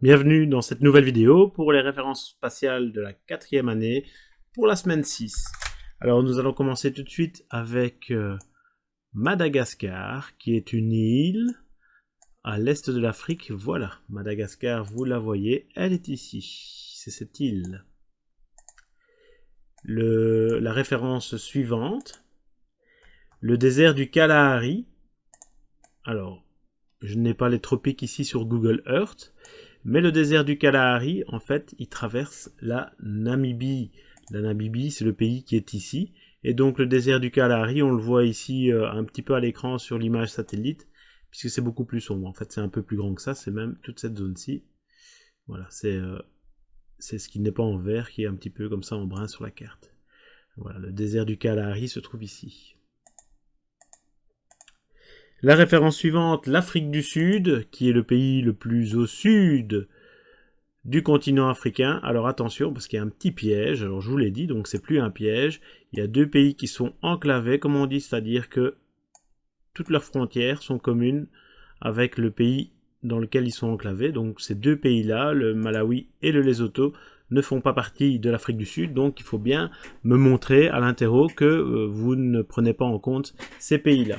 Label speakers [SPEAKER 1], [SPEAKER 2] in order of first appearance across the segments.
[SPEAKER 1] Bienvenue dans cette nouvelle vidéo pour les références spatiales de la 4e année pour la semaine 6. Alors nous allons commencer tout de suite avec Madagascar, qui est une île à l'est de l'Afrique. Voilà, Madagascar, vous la voyez, elle est ici. C'est cette île. La référence suivante, le désert du Kalahari. Alors, je n'ai pas les tropiques ici sur Google Earth, mais le désert du Kalahari, en fait, il traverse la Namibie. La Namibie, c'est le pays qui est ici. Et donc le désert du Kalahari, on le voit ici un petit peu à l'écran sur l'image satellite, puisque c'est beaucoup plus sombre. En fait, c'est un peu plus grand que ça, c'est même toute cette zone-ci. Voilà, c'est ce qui n'est pas en vert, qui est un petit peu comme ça en brun sur la carte. Voilà, le désert du Kalahari se trouve ici. La référence suivante, l'Afrique du Sud, qui est le pays le plus au sud du continent africain. Alors attention, parce qu'il y a un petit piège, alors je vous l'ai dit, donc c'est plus un piège. Il y a deux pays qui sont enclavés, comme on dit, c'est-à-dire que toutes leurs frontières sont communes avec le pays dans lequel ils sont enclavés. Donc ces deux pays-là, le Malawi et le Lesotho, ne font pas partie de l'Afrique du Sud, donc il faut bien me montrer à l'interro que vous ne prenez pas en compte ces pays-là.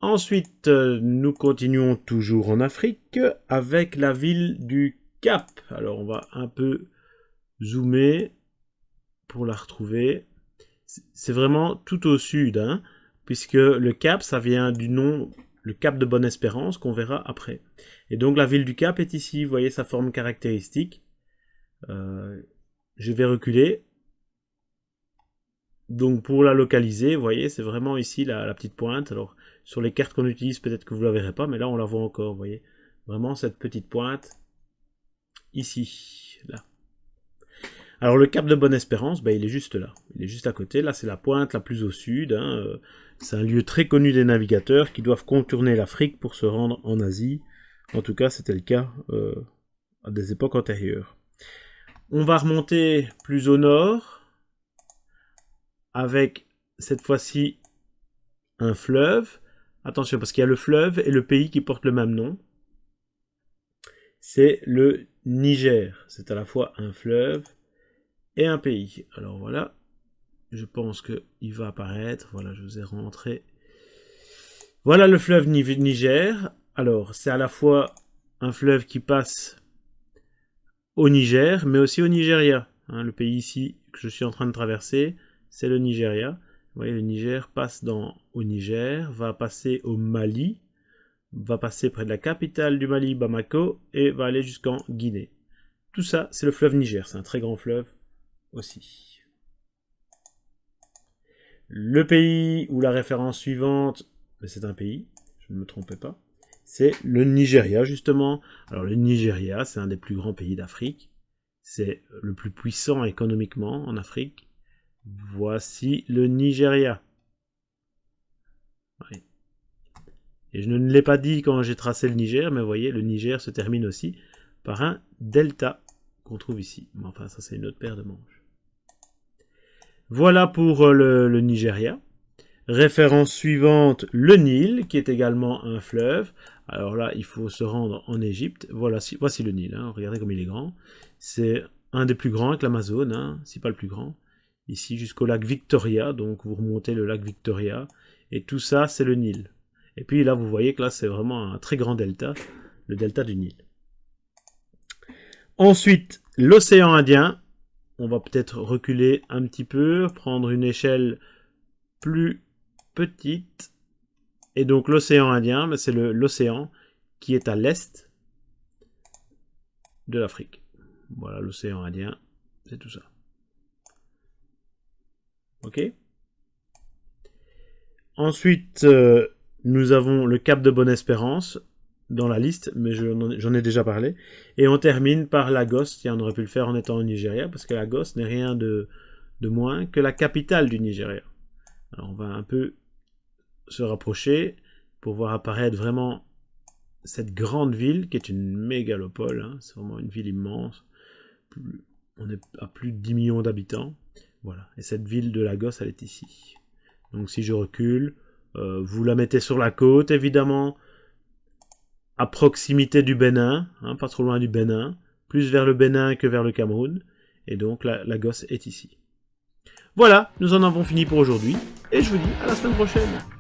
[SPEAKER 1] Ensuite, nous continuons toujours en Afrique avec la ville du Cap. Alors, on va un peu zoomer pour la retrouver. C'est vraiment tout au sud, hein, puisque le Cap, ça vient du nom, le Cap de Bonne-Espérance, qu'on verra après. Et donc, la ville du Cap est ici. Vous voyez sa forme caractéristique. Je vais reculer. Donc pour la localiser, vous voyez, c'est vraiment ici la petite pointe. Alors sur les cartes qu'on utilise, peut-être que vous ne la verrez pas, mais là on la voit encore, vous voyez. Vraiment cette petite pointe ici, là. Alors le cap de Bonne-Espérance, il est juste là. Il est juste à côté. Là c'est la pointe la plus au sud. Hein. C'est un lieu très connu des navigateurs qui doivent contourner l'Afrique pour se rendre en Asie. En tout cas, c'était le cas à des époques antérieures. On va remonter plus au nord avec cette fois-ci un fleuve. Attention, parce qu'il y a le fleuve et le pays qui porte le même nom. C'est le Niger. C'est à la fois un fleuve et un pays. Alors voilà, je pense qu'il va apparaître. Voilà, je vous ai rentré. Voilà le fleuve Niger. Alors, c'est à la fois un fleuve qui passe au Niger, mais aussi au Nigeria. Hein, le pays ici que je suis en train de traverser, c'est le Nigeria. Vous voyez, le Niger passe au Niger, va passer au Mali, va passer près de la capitale du Mali, Bamako, et va aller jusqu'en Guinée. Tout ça, c'est le fleuve Niger. C'est un très grand fleuve aussi. Le pays ou la référence suivante, c'est un pays, je ne me trompais pas, c'est le Nigeria, justement. Alors, le Nigeria, c'est un des plus grands pays d'Afrique. C'est le plus puissant économiquement en Afrique. Voici le Nigeria. Oui. Et je ne l'ai pas dit quand j'ai tracé le Niger, mais vous voyez, le Niger se termine aussi par un delta qu'on trouve ici. Mais enfin, ça c'est une autre paire de manches. Voilà pour le Nigeria. Référence suivante, le Nil, qui est également un fleuve. Alors là, il faut se rendre en Égypte. Voilà, voici le Nil. Hein. Regardez comme il est grand. C'est un des plus grands avec l'Amazone, hein, si pas le plus grand. Ici jusqu'au lac Victoria, donc vous remontez le lac Victoria, et tout ça c'est le Nil. Et puis là vous voyez que là c'est vraiment un très grand delta, le delta du Nil. Ensuite, l'océan Indien, on va peut-être reculer un petit peu, prendre une échelle plus petite, et donc l'océan Indien, c'est l'océan qui est à l'est de l'Afrique. Voilà l'océan Indien, c'est tout ça. Ok. Ensuite, nous avons le cap de Bonne-Espérance dans la liste, mais j'en ai déjà parlé. Et on termine par Lagos. Tiens, on aurait pu le faire en étant au Nigeria, parce que Lagos n'est rien de moins que la capitale du Nigeria. Alors on va un peu se rapprocher pour voir apparaître vraiment cette grande ville qui est une mégalopole. Hein. C'est vraiment une ville immense. On est à plus de 10 millions d'habitants. Voilà. Et cette ville de Lagos, elle est ici. Donc si je recule, vous la mettez sur la côte, évidemment. à proximité du Bénin, hein, pas trop loin du Bénin, plus vers le Bénin que vers le Cameroun, et donc la gosse est ici. Voilà, nous en avons fini pour aujourd'hui, et je vous dis à la semaine prochaine.